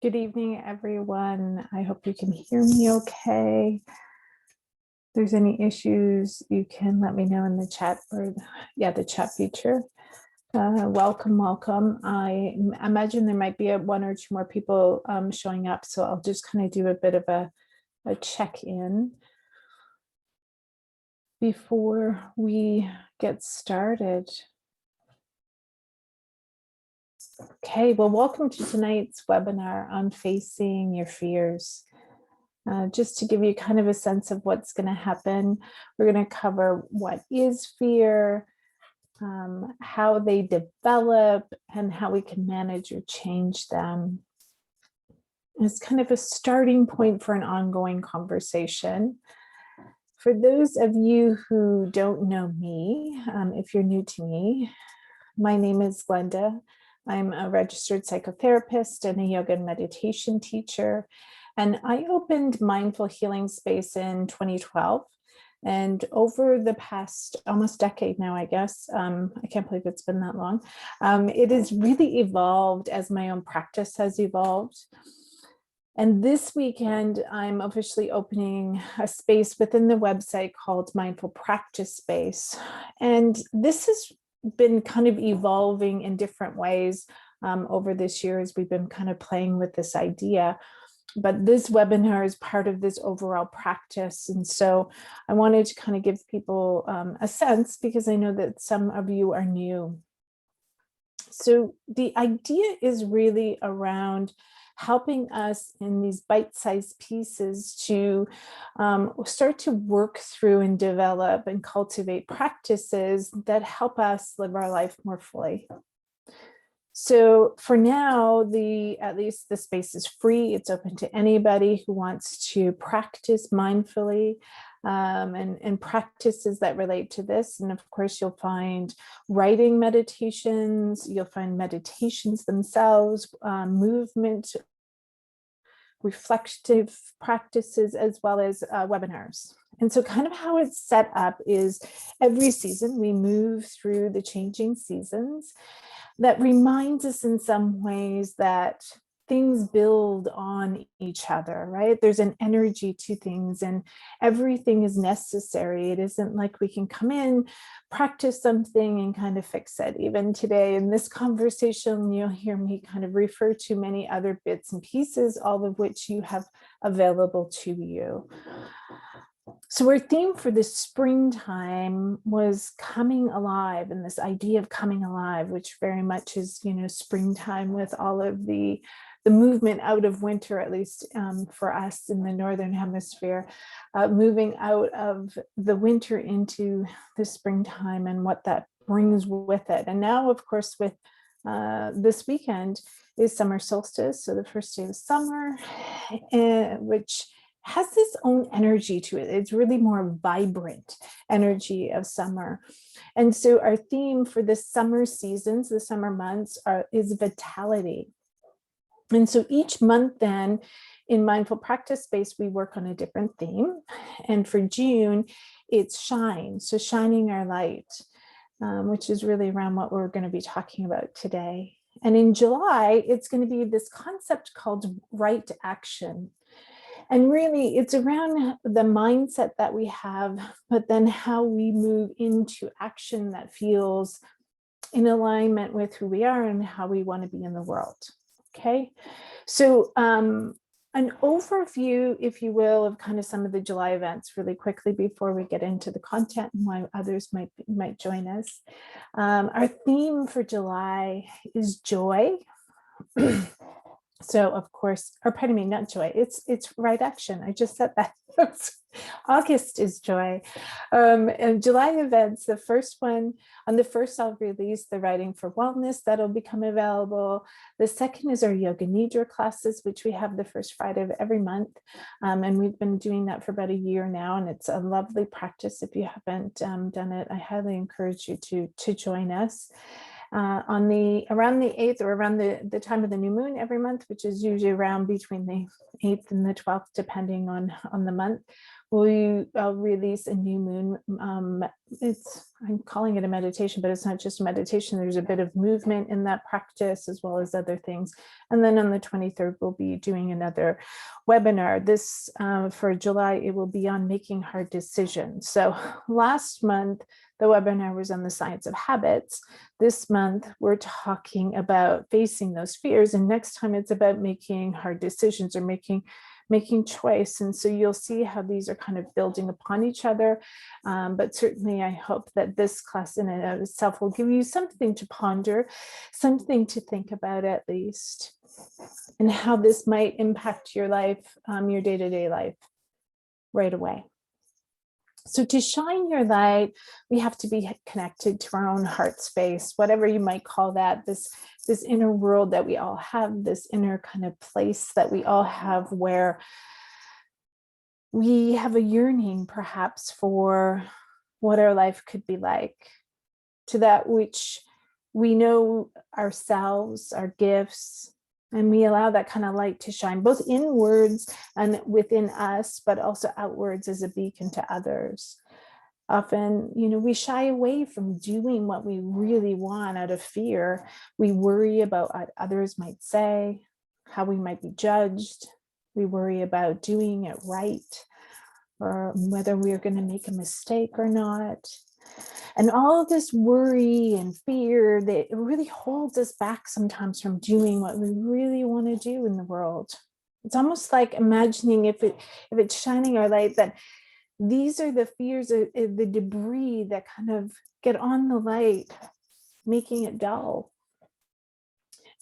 Good evening, everyone. I hope you can hear me okay. If there's any issues, you can let me know in the chat or the chat feature. Welcome. I imagine there might be one or two more people showing up, so I'll just kind of do a bit of a check-in before we get started. Okay, well, welcome to tonight's webinar on facing your fears. Just to give you kind of a sense of what's going to happen, we're going to cover what is fear, how they develop, and how we can manage or change them. It's kind of a starting point for an ongoing conversation. For those of you who don't know me, if you're new to me, my name is Glenda. I'm a registered psychotherapist and a yoga and meditation teacher. And I opened Mindful Healing Space in 2012. And over the past almost decade now, I guess, I can't believe it's been that long, it has really evolved as my own practice has evolved. And this weekend, I'm officially opening a space within the website called Mindful Practice Space. And this has been kind of evolving in different ways over this year as we've been kind of playing with this idea. But this webinar is part of this overall practice. And so I wanted to kind of give people a sense, because I know that some of you are new. So the idea is really around helping us in these bite-sized pieces to start to work through and develop and cultivate practices that help us live our life more fully. So for now, at least the space is free. It's open to anybody who wants to practice mindfully and practices that relate to this. And of course, you'll find writing meditations, you'll find meditations themselves, movement, reflective practices, as well as webinars. And so kind of how it's set up is every season we move through the changing seasons. That reminds us in some ways that things build on each other, right? There's an energy to things and everything is necessary. It isn't like we can come in, practice something and kind of fix it. Even today in this conversation, you'll hear me kind of refer to many other bits and pieces, all of which you have available to you. So our theme for this springtime was coming alive, and this idea of coming alive, which very much is, springtime with all of the movement out of winter, at least for us in the Northern Hemisphere, moving out of the winter into the springtime and what that brings with it. And now, of course, with this weekend is summer solstice, so the first day of summer, which has this own energy to it. It's really more vibrant energy of summer. And so our theme for the summer seasons, the summer months, is vitality. And so each month then in Mindful Practice Space, we work on a different theme. And for June, it's shine. So shining our light, which is really around what we're going to be talking about today. And in July, it's going to be this concept called right action. And really, it's around the mindset that we have, but then how we move into action that feels in alignment with who we are and how we want to be in the world. Okay, so an overview, if you will, of kind of some of the July events really quickly before we get into the content and why others might join us. Our theme for July is joy. So of course, or pardon me, not joy, it's right action. I just said that. August is joy. And July events, the first one, on the first I'll release the Writing for Wellness, that'll become available. The second is our Yoga Nidra classes, which we have the first Friday of every month. And we've been doing that for about a year now, and it's a lovely practice. If you haven't done it, I highly encourage you to join us. Around the 8th or around the time of the new moon every month, which is usually around between the 8th and the 12th, depending on the month, I'll release a new moon. It's I'm calling it a meditation, but it's not just a meditation. There's a bit of movement in that practice as well as other things. And then on the 23rd, we'll be doing another webinar. This for July, it will be on making hard decisions. So last month, the webinar was on the science of habits. This month, we're talking about facing those fears. And next time it's about making hard decisions or making choice. And so you'll see how these are kind of building upon each other. But certainly I hope that this class in and of itself will give you something to ponder, something to think about at least, and how this might impact your life, your day-to-day life right away. So to shine your light, we have to be connected to our own heart space, whatever you might call that, this inner world that we all have, this inner kind of place that we all have where we have a yearning perhaps for what our life could be like, to that which we know ourselves, our gifts, and we allow that kind of light to shine both inwards and within us, but also outwards as a beacon to others. Often, we shy away from doing what we really want out of fear. We worry about what others might say, how we might be judged. We worry about doing it right, or whether we're going to make a mistake or not. And all of this worry and fear, that it really holds us back sometimes from doing what we really want to do in the world. It's almost like imagining if it's shining our light, that these are the fears, the debris that kind of get on the light, making it dull.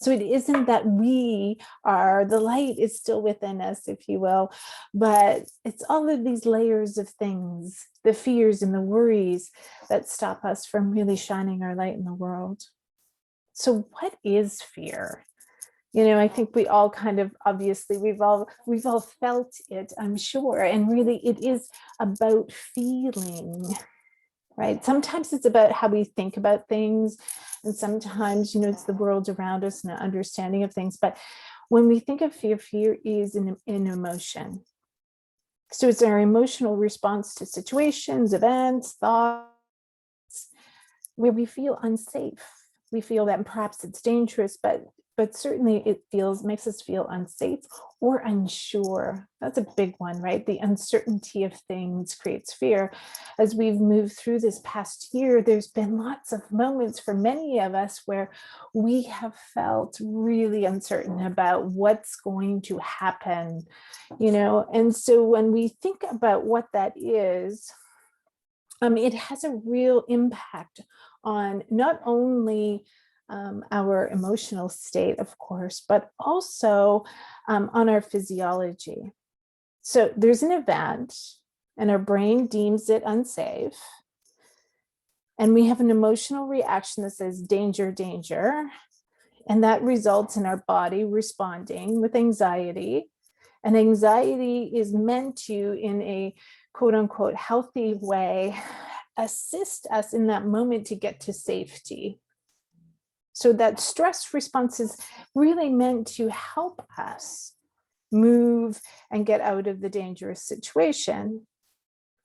So it isn't that the light is still within us, if you will, but it's all of these layers of things, the fears and the worries that stop us from really shining our light in the world. So what is fear? I think we all kind of, obviously, we've all felt it, I'm sure. And really it is about feeling, right? Sometimes it's about how we think about things. And sometimes, it's the world around us and an understanding of things. But when we think of fear, fear is an emotion. So it's our emotional response to situations, events, thoughts, where we feel unsafe. We feel that perhaps it's dangerous, but certainly it makes us feel unsafe or unsure. That's a big one, right? The uncertainty of things creates fear. As we've moved through this past year, there's been lots of moments for many of us where we have felt really uncertain about what's going to happen, And so when we think about what that is, it has a real impact on not only our emotional state, of course, but also on our physiology. So there's an event and our brain deems it unsafe. And we have an emotional reaction that says danger, danger. And that results in our body responding with anxiety. And anxiety is meant to, in a quote unquote healthy way, assist us in that moment to get to safety. So that stress response is really meant to help us move and get out of the dangerous situation.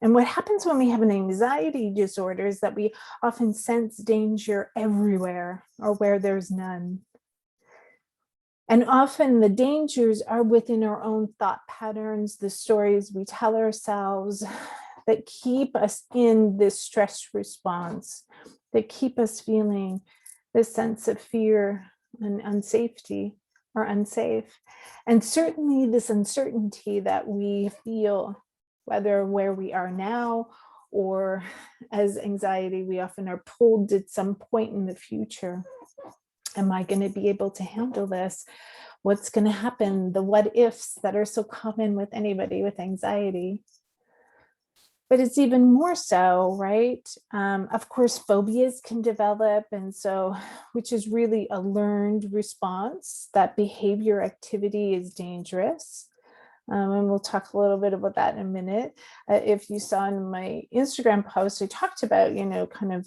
And what happens when we have an anxiety disorder is that we often sense danger everywhere or where there's none. And often the dangers are within our own thought patterns, the stories we tell ourselves that keep us in this stress response, that keep us feeling this sense of fear and unsafety or unsafe. And certainly this uncertainty that we feel, whether where we are now or as anxiety, we often are pulled at some point in the future. Am I going to be able to handle this? What's going to happen? The what ifs that are so common with anybody with anxiety. But it's even more so, right? Of course, phobias can develop, and so, which is really a learned response, that behavior activity is dangerous. And we'll talk a little bit about that in a minute. If you saw in my Instagram post, I talked about, kind of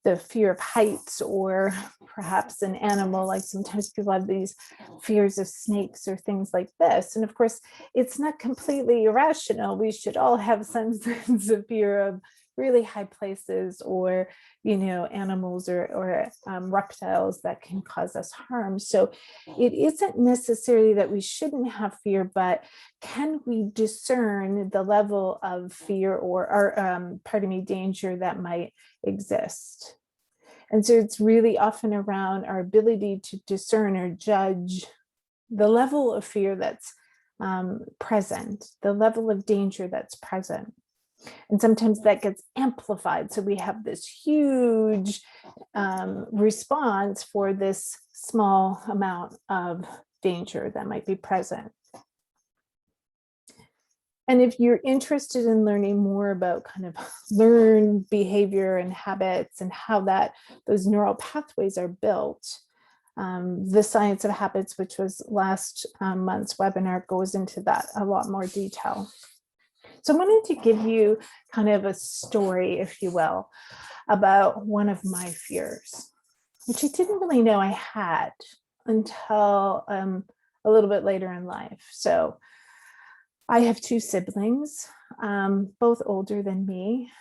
the fear of heights, or perhaps an animal, like sometimes people have these fears of snakes or things like this. And of course, it's not completely irrational. We should all have some sense of fear of really high places, or, animals or reptiles that can cause us harm. So it isn't necessarily that we shouldn't have fear, but can we discern the level of fear or danger that might exist? And so it's really often around our ability to discern or judge the level of fear that's present, the level of danger that's present. And sometimes that gets amplified. So we have this huge response for this small amount of danger that might be present. And if you're interested in learning more about kind of learned behavior and habits and how those neural pathways are built, the Science of Habits, which was last month's webinar, goes into that a lot more detail. So I wanted to give you kind of a story, if you will, about one of my fears, which I didn't really know I had until a little bit later in life. So I have two siblings, both older than me.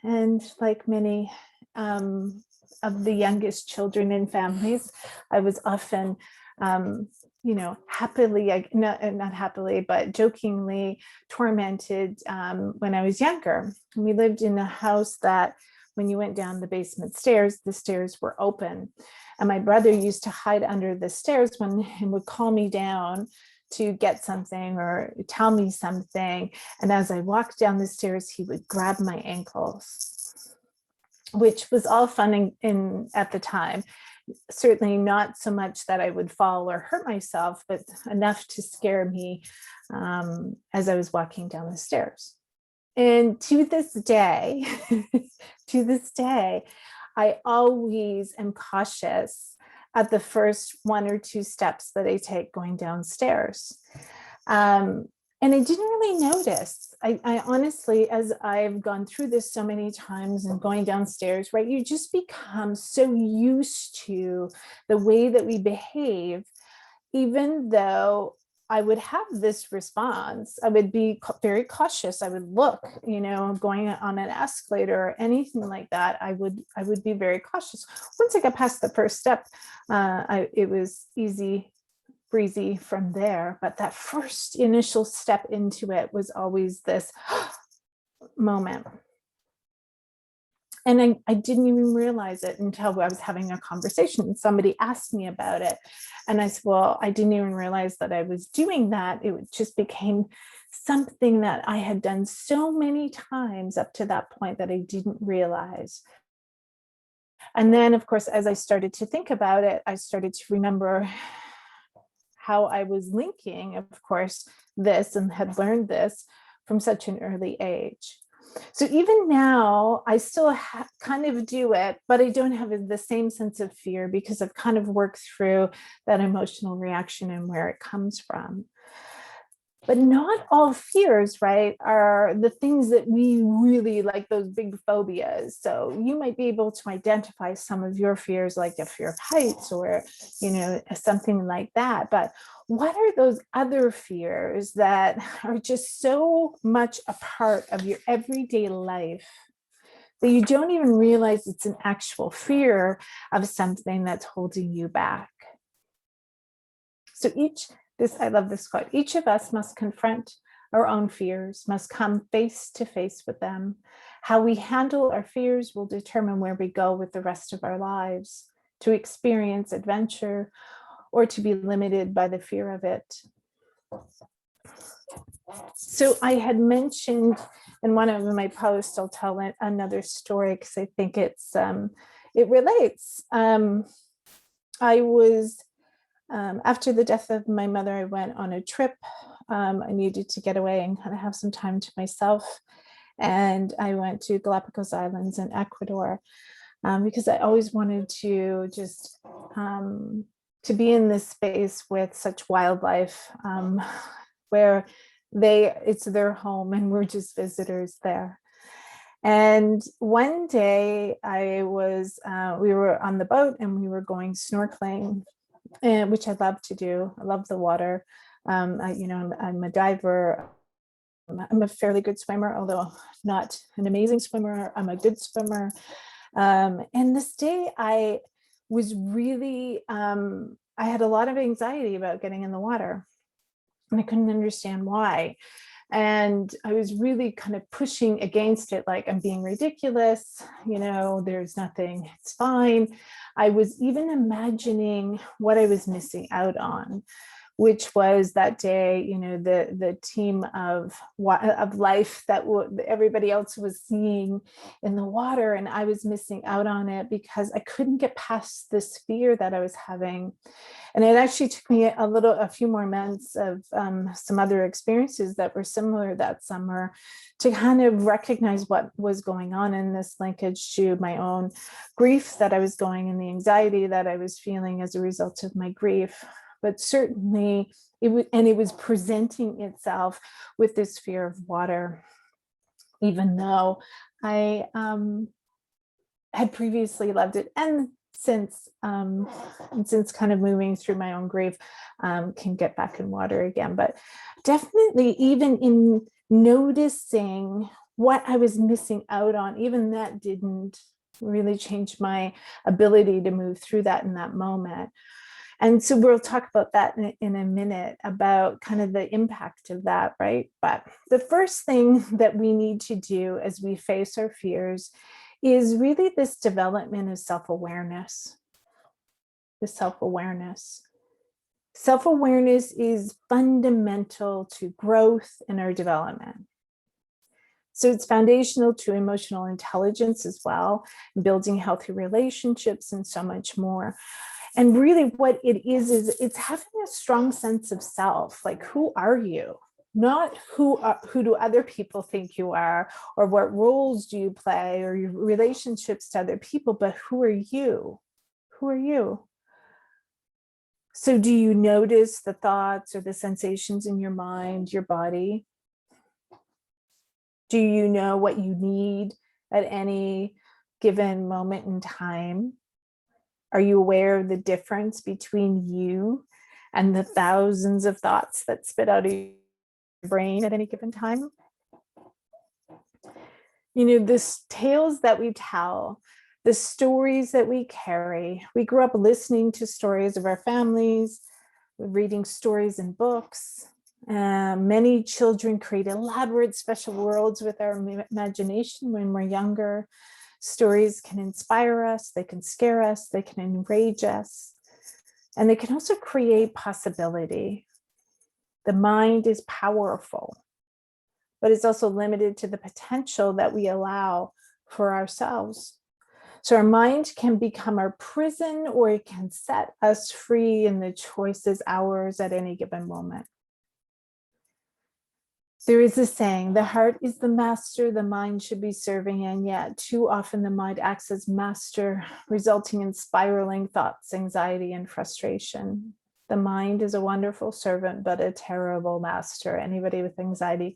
And like many of the youngest children in families, I was often, happily, not happily, but jokingly tormented when I was younger. We lived in a house that when you went down the basement stairs, the stairs were open. And my brother used to hide under the stairs and would call me down to get something or tell me something. And as I walked down the stairs, he would grab my ankles, which was all fun at the time. Certainly not so much that I would fall or hurt myself, but enough to scare me as I was walking down the stairs. And to this day, I always am cautious at the first one or two steps that I take going downstairs. And I didn't really notice. I honestly, as I've gone through this so many times and going downstairs, right, you just become so used to the way that we behave, even though I would have this response, I would be very cautious. I would look, going on an escalator or anything like that. I would be very cautious. Once I got past the first step, it was easy breezy from there. But that first initial step into it was always this moment. And I didn't even realize it until I was having a conversation and somebody asked me about it. And I said, well, I didn't even realize that I was doing that. It just became something that I had done so many times up to that point that I didn't realize. And then, of course, as I started to think about it, I started to remember how I was linking, of course, this and had learned this from such an early age. So even now, I still kind of do it, but I don't have the same sense of fear because I've kind of worked through that emotional reaction and where it comes from. But not all fears, right, are the things that we really like, those big phobias. So you might be able to identify some of your fears, like a fear of heights or, something like that. But what are those other fears that are just so much a part of your everyday life that you don't even realize it's an actual fear of something that's holding you back? So I love this quote. Each of us must confront our own fears, must come face to face with them. How we handle our fears will determine where we go with the rest of our lives, to experience adventure or to be limited by the fear of it. So I had mentioned in one of my posts, I'll tell another story because I think it relates. I was after the death of my mother, I went on a trip. I needed to get away and kind of have some time to myself. And I went to Galapagos Islands in Ecuador because I always wanted to just to be in this space with such wildlife where it's their home and we're just visitors there. And one day we were on the boat and we were going snorkeling, which I love to do. I love the water. I'm a diver. I'm a fairly good swimmer, although not an amazing swimmer. I'm a good swimmer. And this day I was really, I had a lot of anxiety about getting in the water, and I couldn't understand why. And I was really kind of pushing against it, like, I'm being ridiculous, there's nothing, it's fine. I was even imagining what I was missing out on, which was that day, the team of life that everybody else was seeing in the water, and I was missing out on it because I couldn't get past this fear that I was having. And it actually took me a few more months of some other experiences that were similar that summer to kind of recognize what was going on in this linkage to my own grief that I was going and the anxiety that I was feeling as a result of my grief. But certainly it was presenting itself with this fear of water, even though I had previously loved it. And since kind of moving through my own grief, can get back in water again. But definitely, even in noticing what I was missing out on, even that didn't really change my ability to move through that in that moment. And so we'll talk about that in a minute, about kind of the impact of that, right? But the first thing that we need to do as we face our fears is really this development of self-awareness. The self-awareness. Self-awareness is fundamental to growth in our development. So it's foundational to emotional intelligence as well, building healthy relationships and so much more. And really what it is it's having a strong sense of self, like, who are you? Not who do other people think you are, or what roles do you play, or your relationships to other people, but who are you? Who are you? So do you notice the thoughts or the sensations in your mind, your body? Do you know what you need at any given moment in time? Are you aware of the difference between you and the thousands of thoughts that spit out of your brain at any given time? The tales that we tell, the stories that we carry. We grew up listening to stories of our families, reading stories in books. Many children create elaborate special worlds with our imagination when we're younger. Stories can inspire us, they can scare us, they can enrage us, and they can also create possibility. The mind is powerful, but it's also limited to the potential that we allow for ourselves. So our mind can become our prison, or it can set us free in the choice is ours at any given moment. There is a saying, the heart is the master the mind should be serving, and yet too often the mind acts as master, resulting in spiraling thoughts, anxiety, and frustration. The mind is a wonderful servant, but a terrible master. Anybody with anxiety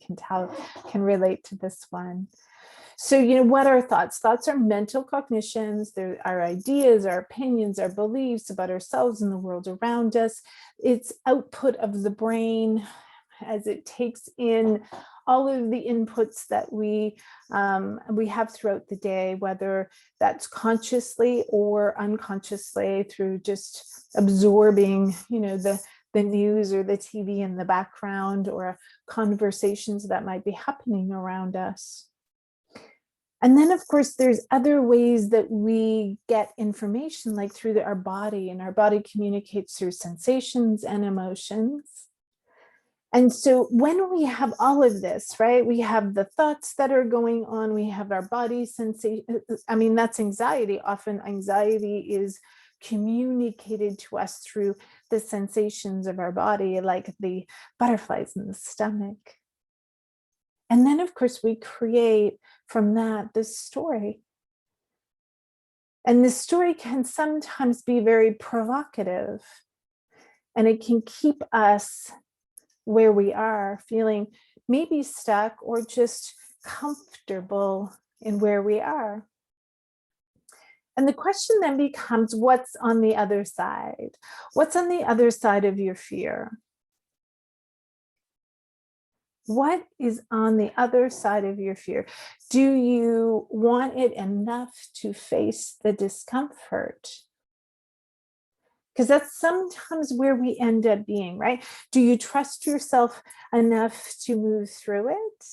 can relate to this one. So, what are thoughts? Thoughts are mental cognitions. They're our ideas, our opinions, our beliefs about ourselves and the world around us. It's output of the brain as it takes in all of the inputs that we have throughout the day, whether that's consciously or unconsciously through just absorbing, the news or the TV in the background, or conversations that might be happening around us. And then, of course, there's other ways that we get information, like through our body, and our body communicates through sensations and emotions. And so when we have all of this, right, we have the thoughts that are going on, we have our body sensation. That's anxiety. Often anxiety is communicated to us through the sensations of our body, like the butterflies in the stomach. And then, of course, we create from that this story. And this story can sometimes be very provocative, and it can keep us where we are, feeling maybe stuck or just comfortable in where we are. And the question then becomes, what's on the other side? What's on the other side of your fear? What is on the other side of your fear? Do you want it enough to face the discomfort? Because that's sometimes where we end up being, right? Do you trust yourself enough to move through it?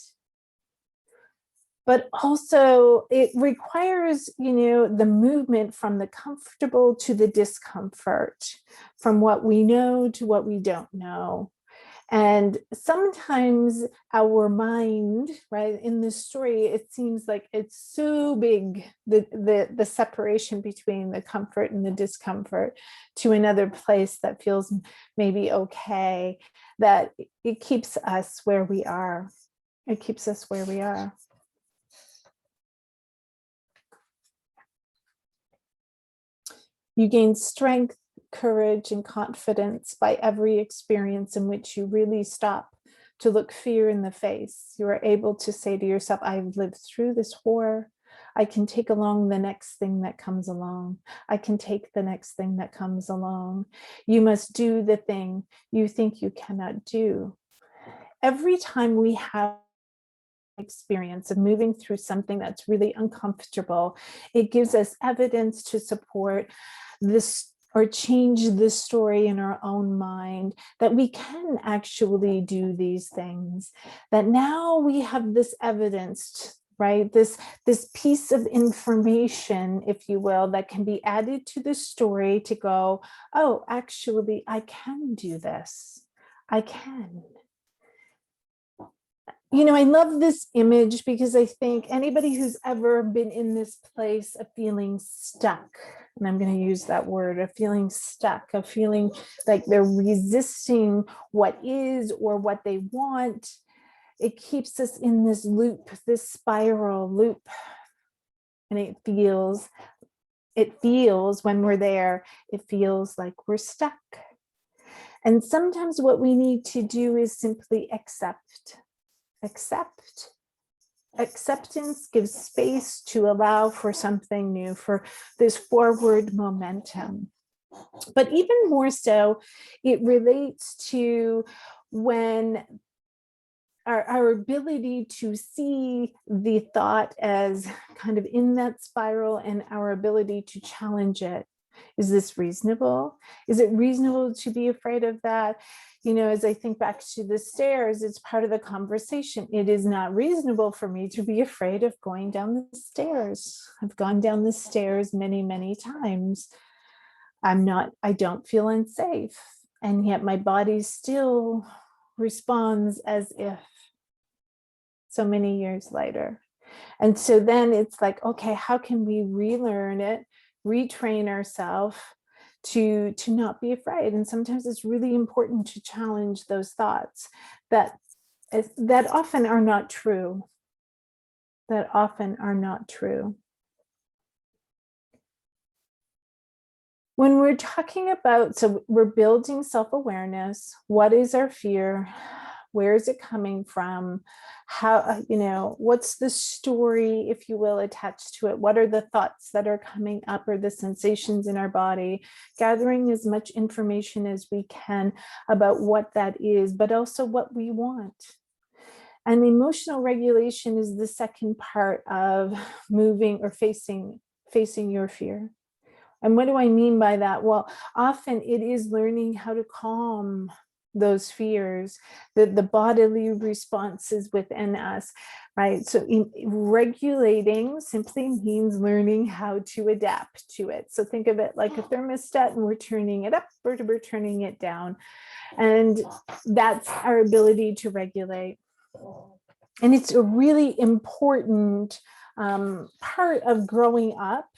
But also it requires, the movement from the comfortable to the discomfort, from what we know to what we don't know. And sometimes our mind, right, in this story, it seems like it's so big, the separation between the comfort and the discomfort to another place that feels maybe okay, that it keeps us where we are. It keeps us where we are. You gain strength, courage, and confidence by every experience in which you really stop to look fear in the face. You are able to say to yourself, I've lived through this horror. I can take along the next thing that comes along. I can take the next thing that comes along. You must do the thing you think you cannot do. Every time we have experience of moving through something that's really uncomfortable, it gives us evidence to support this or change the story in our own mind that we can actually do these things, that now we have this evidence, right? This piece of information, if you will, that can be added to the story to go, oh, actually, I can do this. I can. I love this image because I think anybody who's ever been in this place of feeling stuck, and I'm going to use that word, of feeling stuck, of feeling like they're resisting what is or what they want, it keeps us in this loop, this spiral loop. And it feels when we're there, it feels like we're stuck. And sometimes what we need to do is simply accept. Acceptance gives space to allow for something new, for this forward momentum. But even more so, it relates to when our ability to see the thought as kind of in that spiral and our ability to challenge it. Is this reasonable? Is it reasonable to be afraid of that? As I think back to the stairs, it's part of the conversation. It is not reasonable for me to be afraid of going down the stairs. I've gone down the stairs many, many times. I don't feel unsafe. And yet my body still responds as if, so many years later. And so then it's like, okay, how can we relearn it, retrain ourselves to not be afraid? And sometimes it's really important to challenge those thoughts that often are not true, When we're talking about, so we're building self-awareness, what is our fear? Where is it coming from? How, what's the story, if you will, attached to it? What are the thoughts that are coming up or the sensations in our body? Gathering as much information as we can about what that is, but also what we want. And emotional regulation is the second part of moving or facing your fear. And what do I mean by that? Well, often it is learning how to calm those fears, the bodily responses within us, right? So regulating simply means learning how to adapt to it. So think of it like a thermostat, and we're turning it up or we're turning it down. And that's our ability to regulate. And it's a really important part of growing up,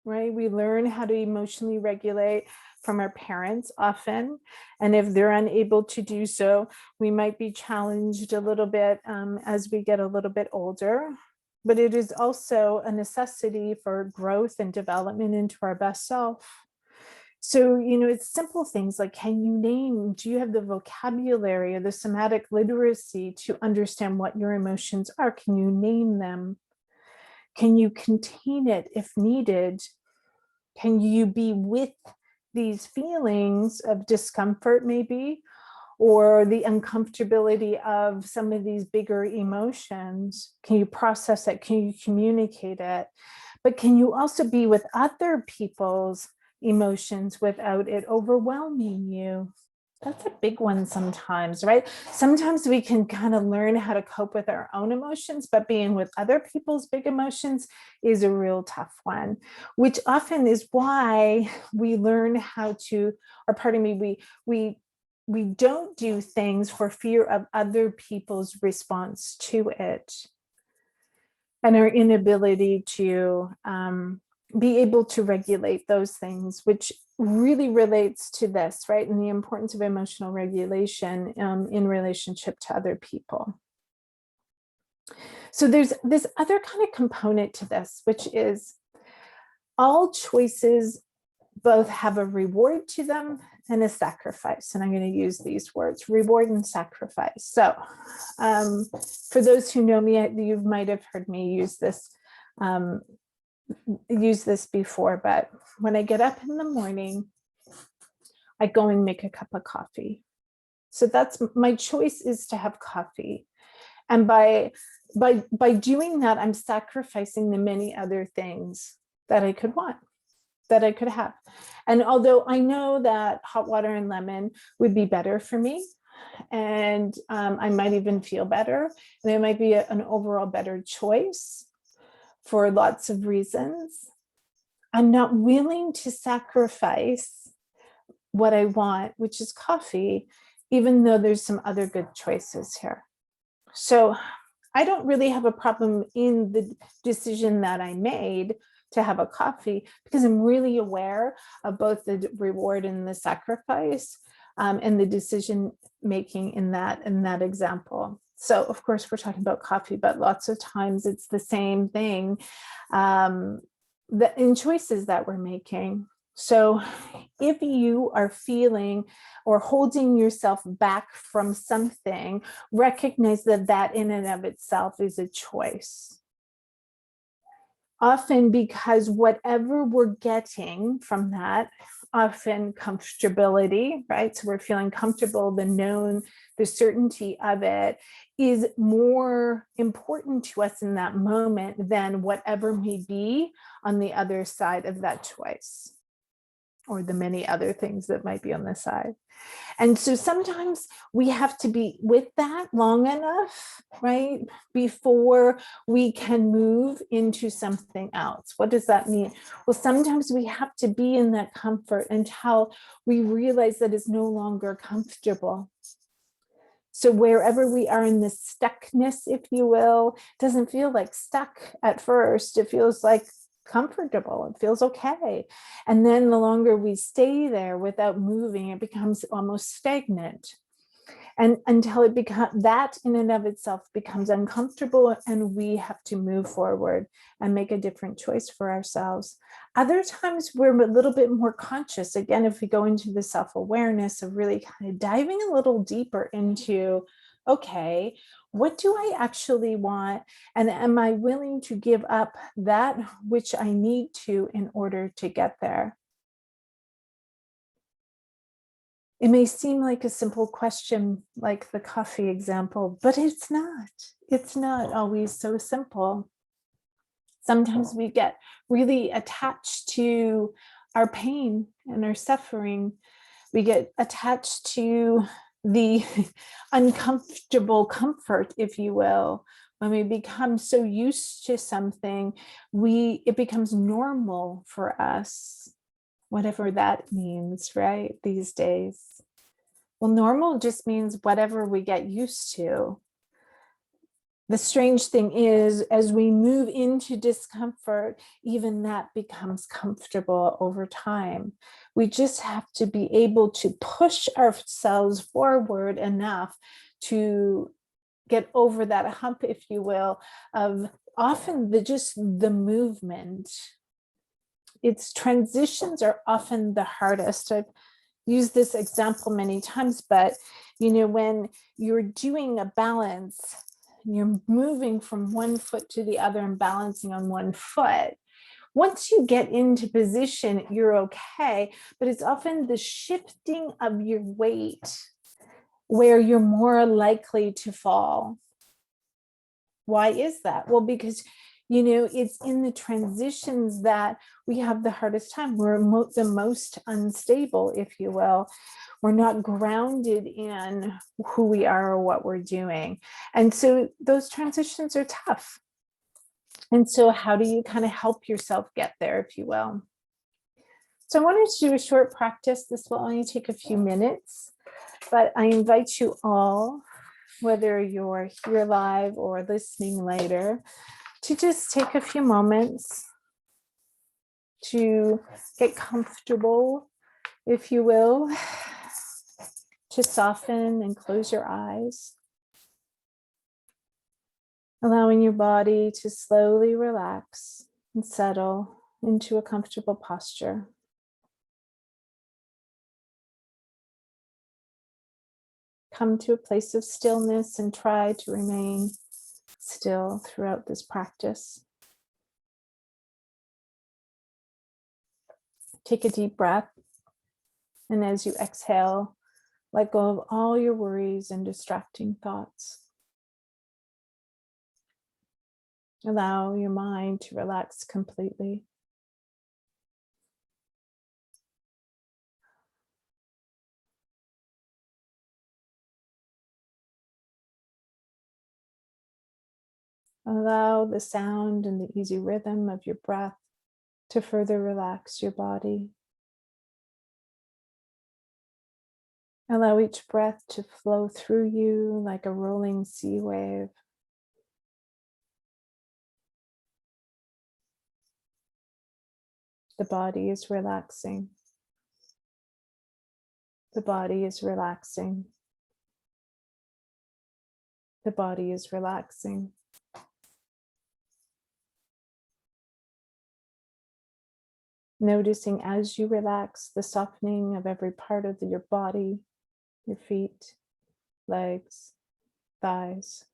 right? We learn how to emotionally regulate from our parents often. And if they're unable to do so, we might be challenged a little bit as we get a little bit older. But it is also a necessity for growth and development into our best self. So, it's simple things like, do you have the vocabulary or the somatic literacy to understand what your emotions are? Can you name them? Can you contain it if needed? Can you be with these feelings of discomfort maybe, or the uncomfortability of some of these bigger emotions? Can you process it? Can you communicate it? But can you also be with other people's emotions without it overwhelming you? That's a big one sometimes, right? Sometimes we can kind of learn how to cope with our own emotions, but being with other people's big emotions is a real tough one, which often is why we learn how to, or pardon me, we don't do things for fear of other people's response to it, and our inability to be able to regulate those things, which really relates to this, right? And the importance of emotional regulation in relationship to other people. So there's this other kind of component to this, which is all choices both have a reward to them and a sacrifice. And I'm going to use these words, reward and sacrifice. So for those who know me, you might have heard me use this before, but when I get up in the morning, I go and make a cup of coffee. So that's my choice, is to have coffee. And by doing that, I'm sacrificing the many other things that I could want, that I could have. And although I know that hot water and lemon would be better for me, and I might even feel better, and it might be an overall better choice for lots of reasons, I'm not willing to sacrifice what I want, which is coffee, even though there's some other good choices here. So I don't really have a problem in the decision that I made to have a coffee, because I'm really aware of both the reward and the sacrifice, and the decision making in that example. So of course we're talking about coffee, but lots of times it's the same thing in choices that we're making. So if you are feeling or holding yourself back from something, recognize that in and of itself is a choice. Often because whatever we're getting from that, often comfortability, right? So we're feeling comfortable, the known, the certainty of it is more important to us in that moment than whatever may be on the other side of that choice, or the many other things that might be on the side. And so sometimes we have to be with that long enough, right, before we can move into something else. What does that mean? Well, sometimes we have to be in that comfort until we realize that it's no longer comfortable. So wherever we are in this stuckness, if you will, doesn't feel like stuck at first. It feels like comfortable. It feels okay. And then the longer we stay there without moving, it becomes almost stagnant. And until it becomes, that in and of itself becomes uncomfortable, and we have to move forward and make a different choice for ourselves. Other times we're a little bit more conscious. Again, if we go into the self-awareness of really kind of diving a little deeper into, okay, what do I actually want? And am I willing to give up that which I need to in order to get there? It may seem like a simple question, like the coffee example, but it's not. It's not always so simple. Sometimes we get really attached to our pain and our suffering. We get attached to the uncomfortable comfort, if you will. When we become so used to something, it becomes normal for us, whatever that means, right, these days. Well, normal just means whatever we get used to. The strange thing is, as we move into discomfort, even that becomes comfortable over time. We just have to be able to push ourselves forward enough to get over that hump, if you will, of often just the movement. Its transitions are often the hardest. I've used this example many times, but when you're doing a balance, you're moving from one foot to the other and balancing on one foot. Once you get into position, you're okay, but it's often the shifting of your weight where you're more likely to fall. Why is that? Well, because, it's in the transitions that we have the hardest time. We're the most unstable, if you will. We're not grounded in who we are or what we're doing. And so those transitions are tough. And so how do you kind of help yourself get there, if you will? So I wanted to do a short practice. This will only take a few minutes, but I invite you all, whether you're here live or listening later, to just take a few moments to get comfortable, if you will, to soften and close your eyes, allowing your body to slowly relax and settle into a comfortable posture. Come to a place of stillness and try to remain still throughout this practice. Take a deep breath, and as you exhale, let go of all your worries and distracting thoughts. Allow your mind to relax completely. Allow the sound and the easy rhythm of your breath to further relax your body. Allow each breath to flow through you like a rolling sea wave. The body is relaxing. The body is relaxing. The body is relaxing. Noticing as you relax the softening of every part of your body, your feet, legs, thighs,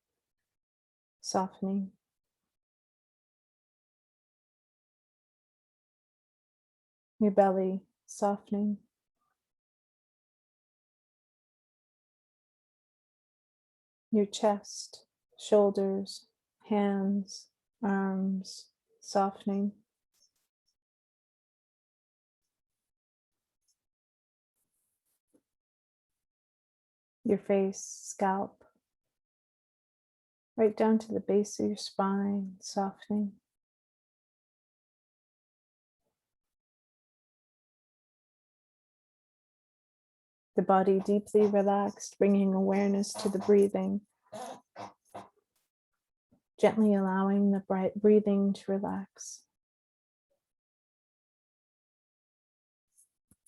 softening. Your belly softening. Your chest, shoulders, hands, arms, softening. Your face, scalp, right down to the base of your spine, softening. The body deeply relaxed, bringing awareness to the breathing. Gently allowing the breathing to relax.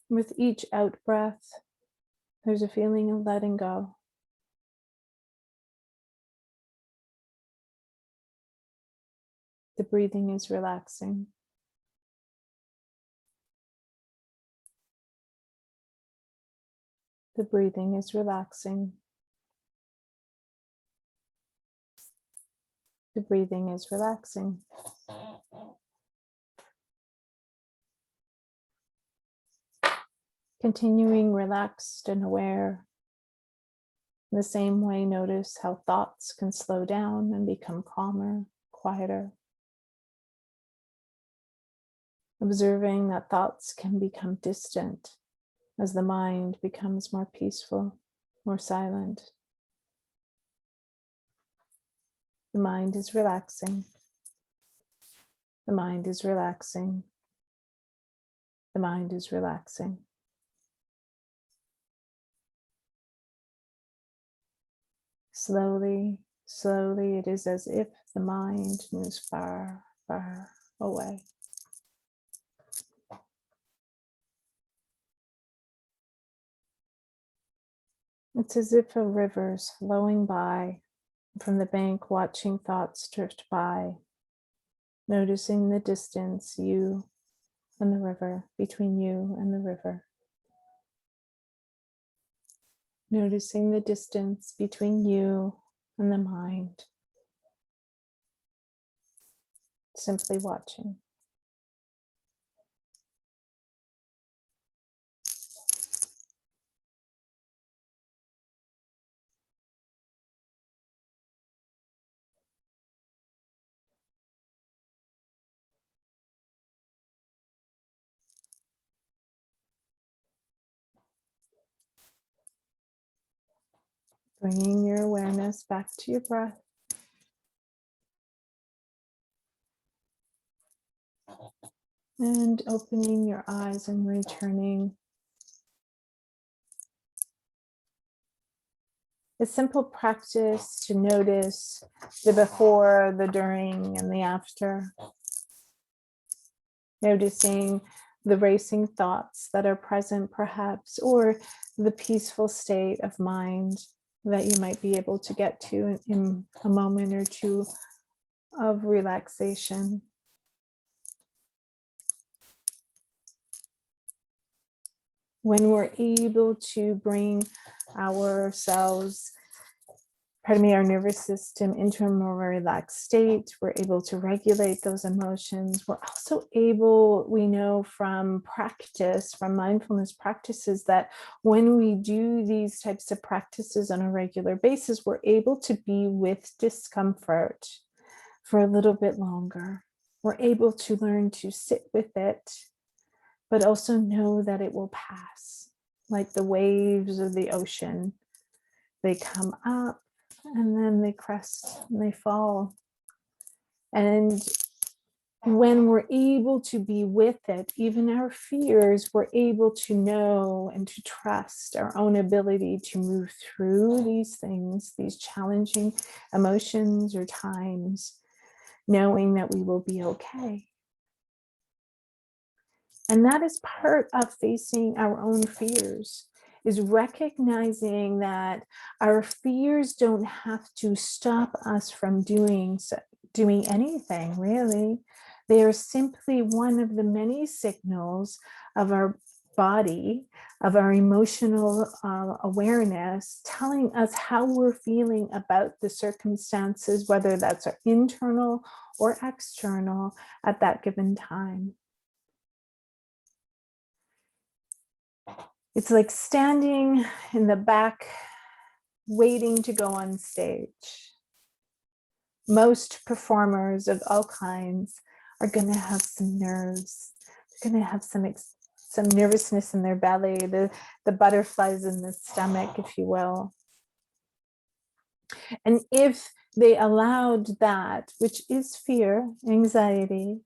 With each out breath, there's a feeling of letting go. The breathing is relaxing. The breathing is relaxing. The breathing is relaxing. Continuing relaxed and aware. In the same way, notice how thoughts can slow down and become calmer, quieter. Observing that thoughts can become distant as the mind becomes more peaceful, more silent. The mind is relaxing. The mind is relaxing. The mind is relaxing. Slowly, slowly, it is as if the mind moves far, far away. It's as if a river's flowing by from the bank, watching thoughts drift by, noticing the distance, you and the river, between you and the river. Noticing the distance between you and the mind. Simply watching. Bringing your awareness back to your breath. And opening your eyes and returning. A simple practice to notice the before, the during, and the after. Noticing the racing thoughts that are present perhaps, or the peaceful state of mind that you might be able to get to in a moment or two of relaxation. When we're able to bring ourselves, our nervous system into a more relaxed state, we're able to regulate those emotions. We're also able, we know from practice, from mindfulness practices, that when we do these types of practices on a regular basis, we're able to be with discomfort for a little bit longer. We're able to learn to sit with it, but also know that it will pass, like the waves of the ocean. They come up and then they crest and they fall. And when we're able to be with it, even our fears, we're able to know and to trust our own ability to move through these things, these challenging emotions or times, knowing that we will be okay. And that is part of facing our own fears, is recognizing that our fears don't have to stop us from doing anything, really. They are simply one of the many signals of our body, of our emotional awareness, telling us how we're feeling about the circumstances, whether that's our internal or external at that given time. It's like standing in the back, waiting to go on stage. Most performers of all kinds are going to have some nerves. They're going to have some nervousness in their belly, the butterflies in the stomach, if you will. And if they allowed that, which is fear, anxiety,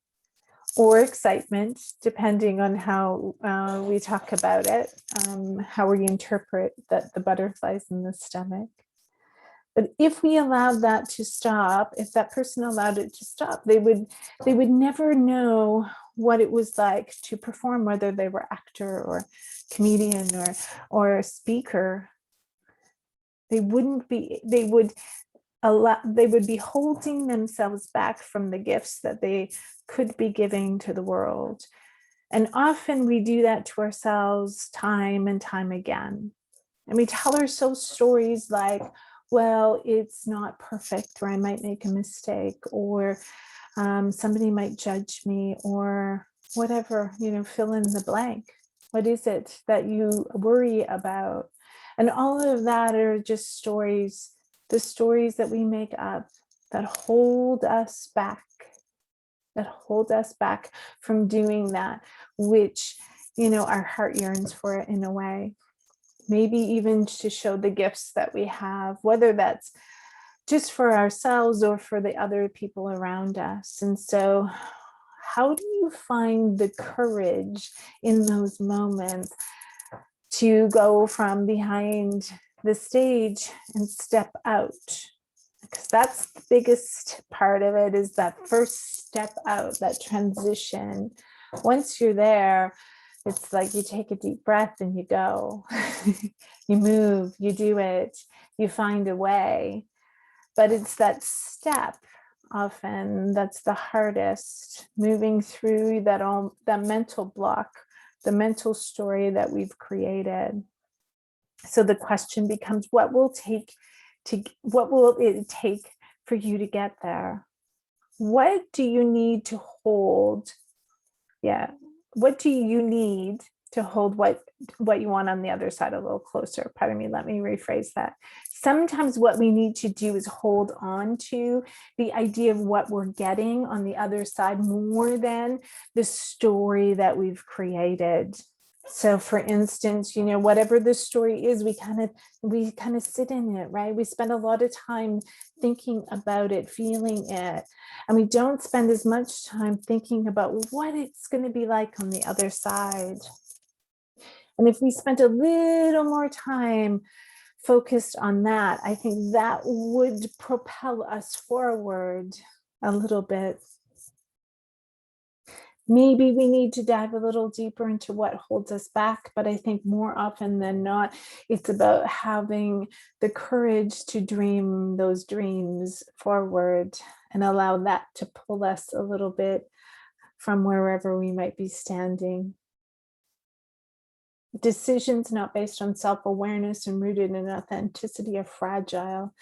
or excitement, depending on how we talk about it, how we interpret the butterflies in the stomach. But if we allowed that to stop, if that person allowed it to stop, they would never know what it was like to perform, whether they were actor or comedian or speaker. They would be holding themselves back from the gifts that they could be giving to the world. And often we do that to ourselves time and time again. And we tell ourselves stories like, well, it's not perfect, or I might make a mistake, or somebody might judge me, or whatever, fill in the blank. What is it that you worry about? And all of that are just stories, the stories that we make up that hold us back, from doing that which, our heart yearns for it in a way. Maybe even to show the gifts that we have, whether that's just for ourselves or for the other people around us. And so, how do you find the courage in those moments to go from behind the stage and step out? Because that's the biggest part of it, is that first step out, that transition. Once you're there, it's like you take a deep breath and you go. You move, you do it, you find a way. But it's that step often that's the hardest, moving through that mental block, the mental story that we've created. So the question becomes, what will it take for you to get there? What do you need to hold? Yeah. What do you need to hold what you want on the other side a little closer? Pardon me, let me rephrase that. Sometimes what we need to do is hold on to the idea of what we're getting on the other side more than the story that we've created. So for instance, whatever the story is, we kind of sit in it, right? We spend a lot of time thinking about it, feeling it. And we don't spend as much time thinking about what it's going to be like on the other side. And if we spent a little more time focused on that, I think that would propel us forward a little bit. Maybe we need to dive a little deeper into what holds us back, but I think more often than not, it's about having the courage to dream those dreams forward and allow that to pull us a little bit from wherever we might be standing. Decisions not based on self-awareness and rooted in authenticity are fragile.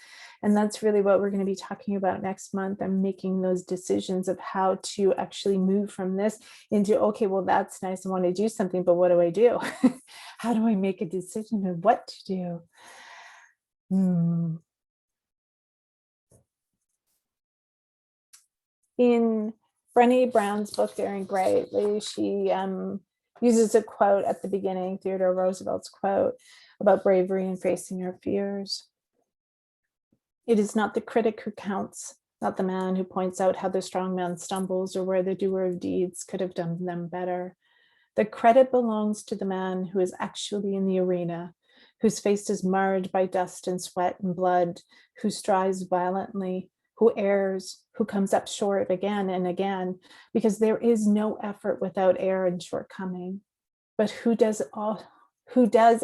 And that's really what we're going to be talking about next month. I'm making those decisions of how to actually move from this into, okay, well, that's nice. I want to do something, but what do I do? How do I make a decision of what to do? In Brené Brown's book, Daring Greatly, she uses a quote at the beginning, Theodore Roosevelt's quote about bravery and facing your fears. It is not the critic who counts, not the man who points out how the strong man stumbles or where the doer of deeds could have done them better. The credit belongs to the man who is actually in the arena, whose face is marred by dust and sweat and blood, who strives violently, who errs, who comes up short again and again, because there is no effort without error and shortcoming. But who does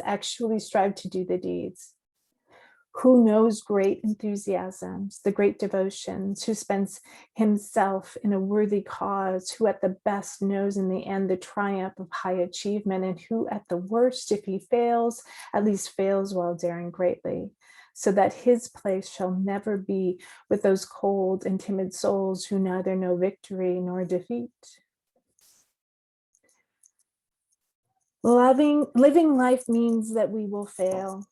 actually strive to do the deeds? Who knows great enthusiasms, the great devotions, who spends himself in a worthy cause, who at the best knows in the end the triumph of high achievement, and who at the worst, if he fails, at least fails while daring greatly, so that his place shall never be with those cold and timid souls who neither know victory nor defeat. Living life means that we will fail.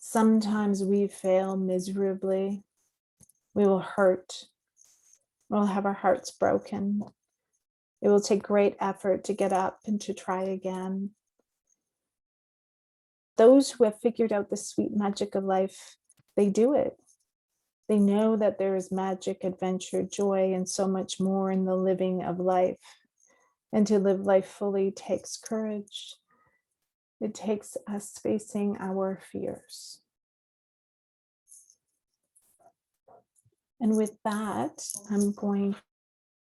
Sometimes we fail miserably. We will hurt. We'll have our hearts broken. It will take great effort to get up and to try again. Those who have figured out the sweet magic of life, they do it. They know that there is magic, adventure, joy, and so much more in the living of life. And to live life fully takes courage. It takes us facing our fears. And with that, I'm going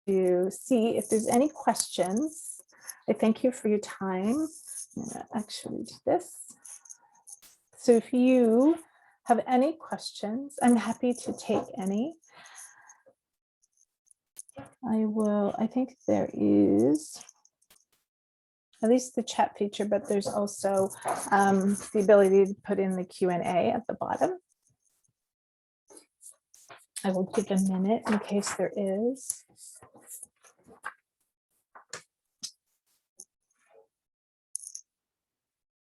to see if there's any questions. I thank you for your time. I'm going to actually do this. So if you have any questions, I'm happy to take any. I think there is at least the chat feature, but there's also the ability to put in the Q&A at the bottom. I will give a minute in case there is.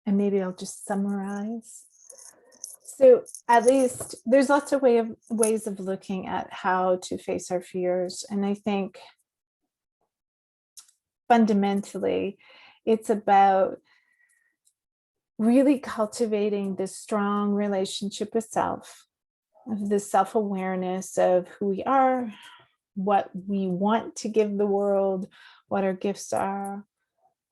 And maybe I'll just summarize. So at least there's lots of ways of looking at how to face our fears. And I think fundamentally, it's about really cultivating this strong relationship with self, of this self-awareness of who we are, what we want to give the world, what our gifts are,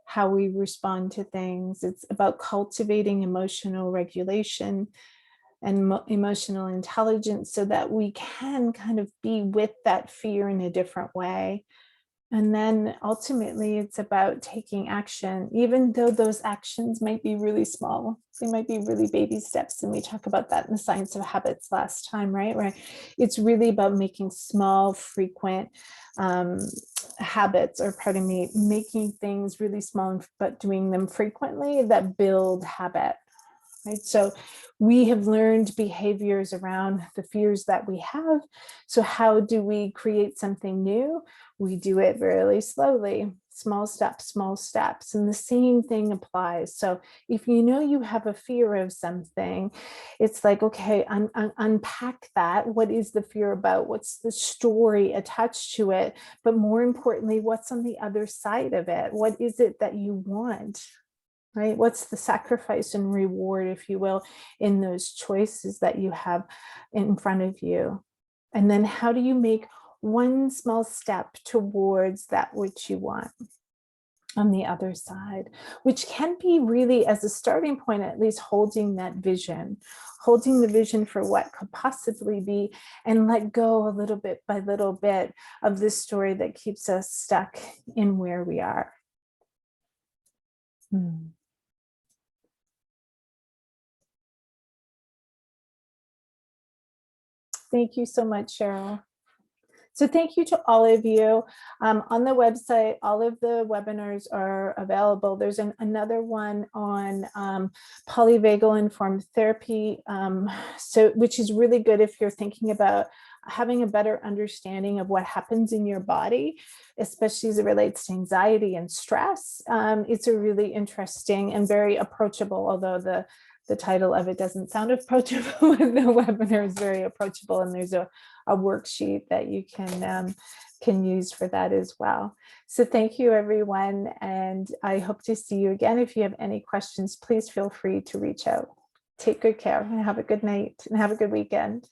how we respond to things. It's about cultivating emotional regulation and emotional intelligence so that we can kind of be with that fear in a different way. And then ultimately it's about taking action, even though those actions might be really small. They might be really baby steps. And we talked about that in the Science of Habits last time, right? Where it's really about making small, frequent habits, or pardon me, making things really small, but doing them frequently that build habit. Right? So we have learned behaviors around the fears that we have. So how do we create something new? We do it really slowly, small steps. And the same thing applies. So if you know you have a fear of something, it's like, okay, unpack that. What is the fear about? What's the story attached to it? But more importantly, what's on the other side of it? What is it that you want? right? What's the sacrifice and reward, if you will, in those choices that you have in front of you? And then how do you make one small step towards that which you want on the other side, which can be really, as a starting point, at least holding that vision, holding the vision for what could possibly be, and let go a little bit by little bit of this story that keeps us stuck in where we are. Thank you so much, Cheryl. So thank you to all of you. On the website, all of the webinars are available. There's another one on polyvagal informed therapy, which is really good if you're thinking about having a better understanding of what happens in your body, especially as it relates to anxiety and stress. It's a really interesting and very approachable, although the title of it doesn't sound approachable. The webinar is very approachable, and there's a worksheet that you can use for that as well. So thank you, everyone, and I hope to see you again. If you have any questions, please feel free to reach out. Take good care and have a good night and have a good weekend.